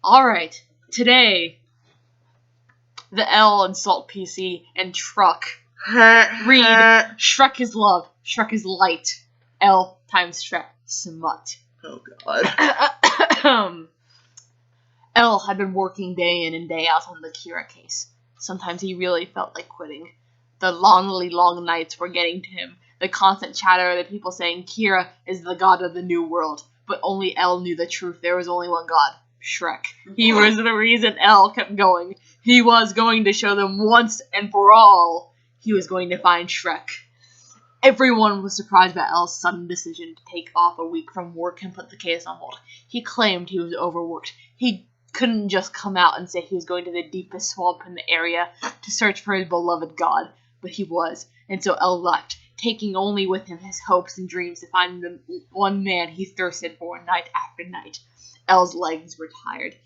Alright, today, the L in SALTPC and Truck read Shrek is love, Shrek is light, L times Shrek, smut. Oh god. L had been working day in and day out on the Kira case. Sometimes he really felt like quitting. The long nights were getting to him. The constant chatter of the people saying Kira is the god of the new world. But only L knew the truth. There was only one god. Shrek. He was the reason L kept going. He was going to show them once and for all. He was going to find Shrek. Everyone was surprised by L's sudden decision to take off a week from work and put the case on hold. He claimed he was overworked. He couldn't just come out and say he was going to the deepest swamp in the area to search for his beloved god. But he was, and so L left, taking only with him his hopes and dreams to find the one man he thirsted for night after night. L's legs were tired.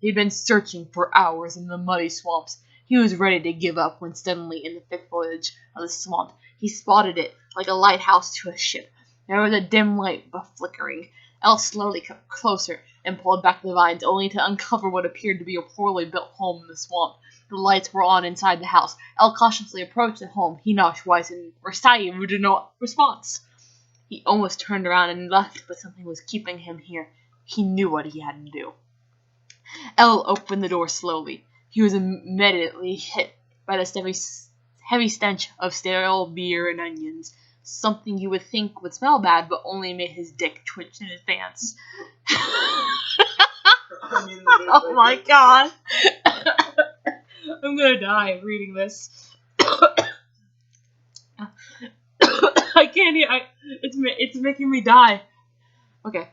He'd been searching for hours in the muddy swamps. He was ready to give up when suddenly, in the thick foliage of the swamp, he spotted it like a lighthouse to a ship. There was a dim light flickering. L slowly crept closer and pulled back the vines, only to uncover what appeared to be a poorly built home in the swamp. The lights were on inside the house. L cautiously approached the home. He knocked twice and received no response. He almost turned around and left, but something was keeping him here. He knew what he had to do. L opened the door slowly. He was immediately hit by the heavy stench of stale beer and onions. Something you would think would smell bad, but only made his dick twitch in his pants. Oh my god. I'm gonna die reading this. I can't hear. It's making me die. Okay.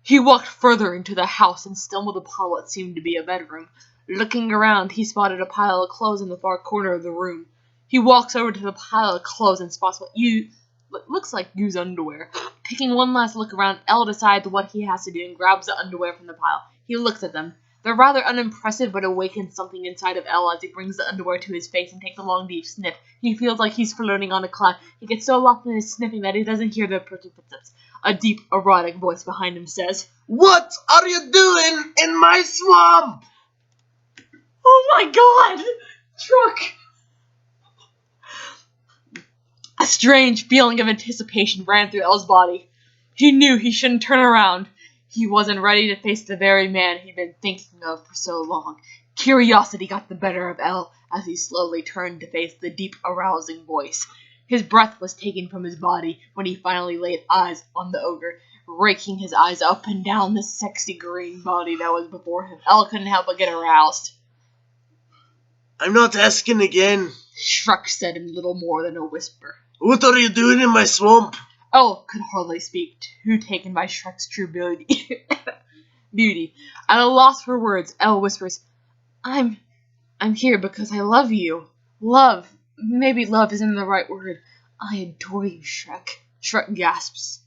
He walked further into the house and stumbled upon what seemed to be a bedroom. Looking around, he spotted a pile of clothes in the far corner of the room. He walks over to the pile of clothes and spots what looks like used underwear. Taking one last look around, L decides what he has to do and grabs the underwear from the pile. He looks at them. They're rather unimpressive, but awakens something inside of L as he brings the underwear to his face and takes a long, deep sniff. He feels like he's floating on a cloud. He gets so lost in his sniffing that he doesn't hear the approaching footsteps. A deep, erotic voice behind him says, "What are you doing in my swamp?" Oh my god! Truck! A strange feeling of anticipation ran through L's body. He knew he shouldn't turn around. He wasn't ready to face the very man he'd been thinking of for so long. Curiosity got the better of L as he slowly turned to face the deep, arousing voice. His breath was taken from his body when he finally laid eyes on the ogre, raking his eyes up and down the sexy green body that was before him. L couldn't help but get aroused. "I'm not asking again," Shrek said in little more than a whisper. "What are you doing in my swamp?" L could hardly speak, too taken by Shrek's true beauty. At a loss for words, L whispers, I'm here because I love you. Love. Maybe love isn't the right word. I adore you, Shrek. Shrek gasps.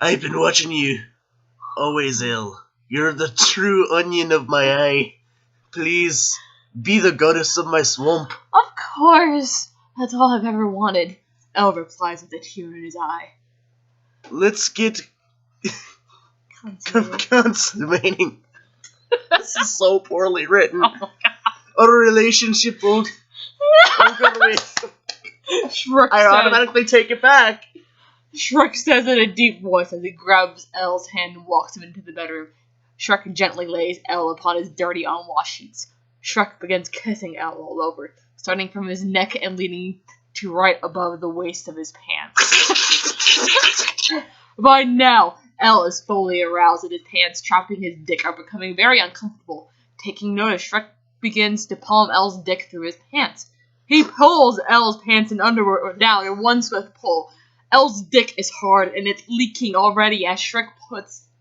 "I've been watching you. Always, L. You're the true onion of my eye. Please, be the goddess of my swamp." Of course. That's all I've ever wanted. L replies with a tear in his eye. "Let's get consummating." This is so poorly written. Oh my god. A relationship will go with. I automatically take it back. Shrek says in a deep voice as he grabs L's hand and walks him into the bedroom. Shrek gently lays L upon his dirty, unwashed sheets. Shrek begins kissing L all over, starting from his neck and leading to right above the waist of his pants. By now, L is fully aroused and his pants trapping his dick are becoming very uncomfortable. Taking notice, Shrek begins to palm L's dick through his pants. He pulls L's pants and underwear down in one swift pull. L's dick is hard and it's leaking already as Shrek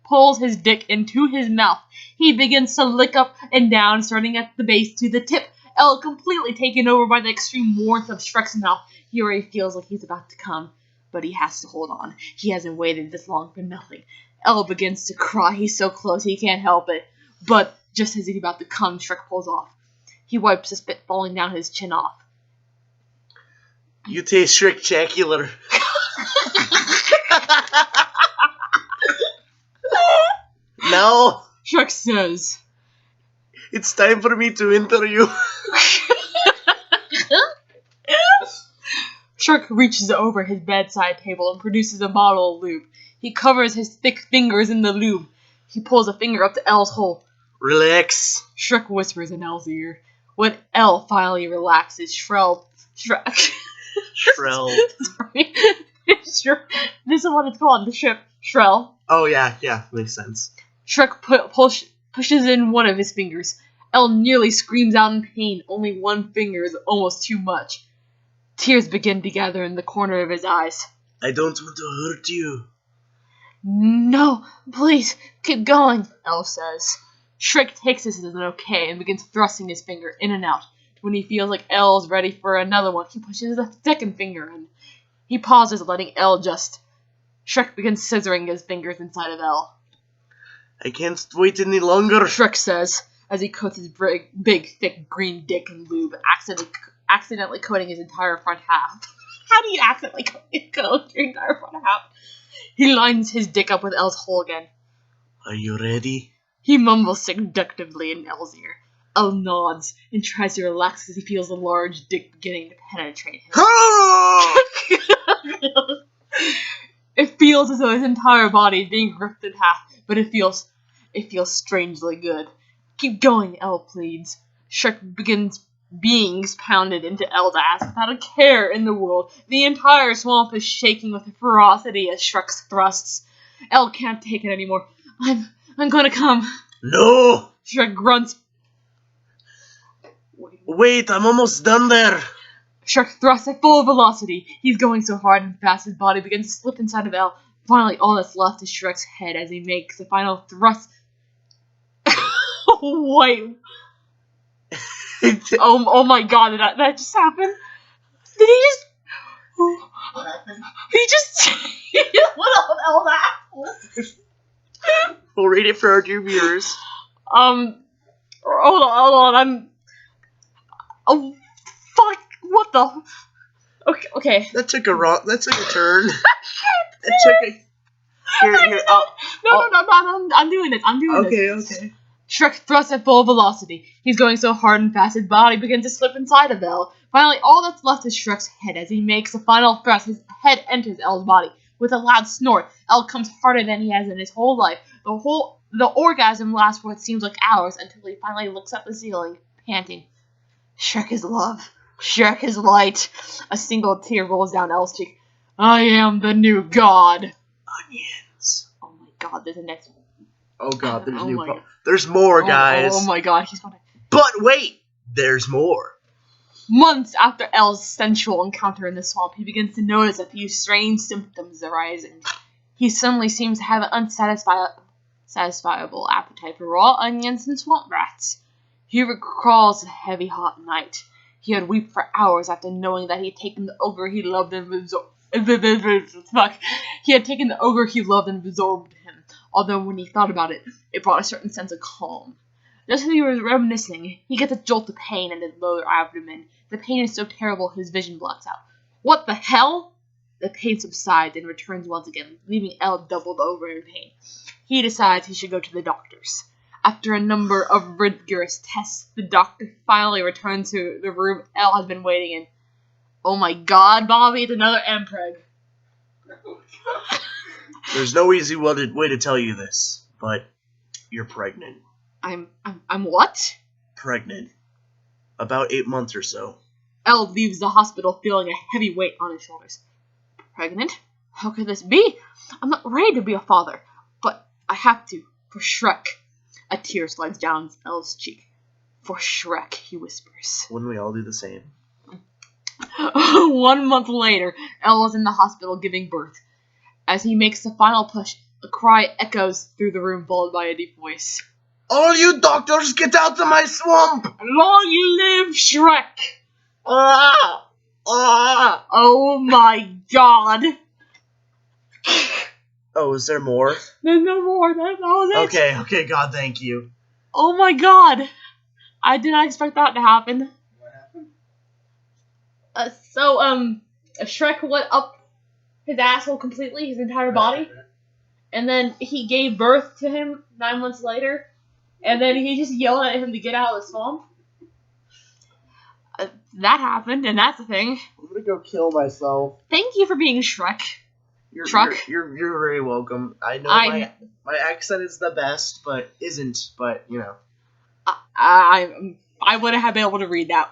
pulls his dick into his mouth. He begins to lick up and down, starting at the base to the tip. L, completely taken over by the extreme warmth of Shrek's mouth, he already feels like he's about to come. But he has to hold on. He hasn't waited this long for nothing. L begins to cry. He's so close, he can't help it. But just as he's about to come, Shrek pulls off. He wipes the spit falling down his chin off. "You taste Shrek-tacular." No. Shrek says. It's time for me to enter you. Shrek reaches over his bedside table and produces a bottle of lube. He covers his thick fingers in the lube. He pulls a finger up to Elle's hole. Relax. Shrek whispers in Elle's ear. When Elle finally relaxes, Shrek. Shrell. Sorry. This is what it's called, the ship. Shrell. Oh, yeah, makes sense. Shrek pushes in one of his fingers. Elle nearly screams out in pain. Only one finger is almost too much. Tears begin to gather in the corner of his eyes. I don't want to hurt you. No, please, keep going, Elle says. Shrek takes this as an okay and begins thrusting his finger in and out. When he feels like Elle is ready for another one, he pushes a second finger in. He pauses, letting Elle adjust. Shrek begins scissoring his fingers inside of Elle. I can't wait any longer, Shrek says, as he coats his big, thick green dick in lube, accidentally coating his entire front half. How do you accidentally coat your entire front half? He lines his dick up with Elle's hole again. Are you ready? He mumbles seductively in Elle's ear. Elle nods and tries to relax as he feels a large dick beginning to penetrate him. It feels as though his entire body is being ripped in half, but it feels strangely good. Keep going, Elle pleads. Shrek begins beings pounded into Elle's ass without a care in the world. The entire swamp is shaking with ferocity as Shrek thrusts. Elle can't take it anymore. I'm gonna come. No! Shrek grunts. Wait, I'm almost done there. Shrek thrusts at full velocity. He's going so hard and fast his body begins to slip inside of Elle. Finally, all that's left is Shrek's head as he makes the final thrust. Wait. Oh my god, did that just happen? Did he just... What happened? He just... What else happened? We'll read it for our dear viewers. Hold on, Oh, fuck, what the... Okay. That took a turn. No, I'm doing this. Okay. Shrek thrusts at full velocity. He's going so hard and fast his body begins to slip inside of Elle. Finally, all that's left is Shrek's head. As he makes the final thrust, his head enters Elle's body. With a loud snort, Elle comes harder than he has in his whole life. The orgasm lasts for what seems like hours until he finally looks up the ceiling, panting. Shrek is love. Shrek is light. A single tear rolls down Elle's cheek. I am the new god. Onions. Oh my god, there's a next one. Oh god, there's more, guys. Oh my god, he's gonna... But wait, there's more. Months after Elle's sensual encounter in the swamp, he begins to notice a few strange symptoms arising. He suddenly seems to have an unsatisfiable appetite for raw onions and swamp rats. He recalls a heavy, hot night. He had wept for hours after knowing that he had taken the ogre he loved and absorbed him. Although when he thought about it, it brought a certain sense of calm. Just as he was reminiscing, he gets a jolt of pain in his lower abdomen. The pain is so terrible his vision blocks out. What the hell? The pain subsides and returns once again, leaving Elle doubled over in pain. He decides he should go to the doctor's. After a number of rigorous tests, the doctor finally returns to the room Elle has been waiting in. Oh my god, Bobby, it's another MPreg. There's no easy way to tell you this, but you're pregnant. I'm what? Pregnant. About 8 months or so. Elle leaves the hospital feeling a heavy weight on his shoulders. Pregnant? How could this be? I'm not ready to be a father, but I have to, for Shrek. A tear slides down Elle's cheek. For Shrek, he whispers. Wouldn't we all do the same? 1 month later, Elle is in the hospital giving birth. As he makes the final push, a cry echoes through the room, followed by a deep voice. All you doctors, get out of my swamp! Long live Shrek! Oh my god! Oh, is there more? There's no more. That was it. Okay, God, thank you. Oh my god! I did not expect that to happen. What happened? Shrek went up his asshole completely, his entire body, and then he gave birth to him 9 months later, And then he just yelled at him to get out of the swamp. That happened, and that's the thing. I'm gonna go kill myself. Thank you for being Shrek. Truck. You're very welcome. I know my accent is the best, but isn't. But you know. I wouldn't have been able to read that.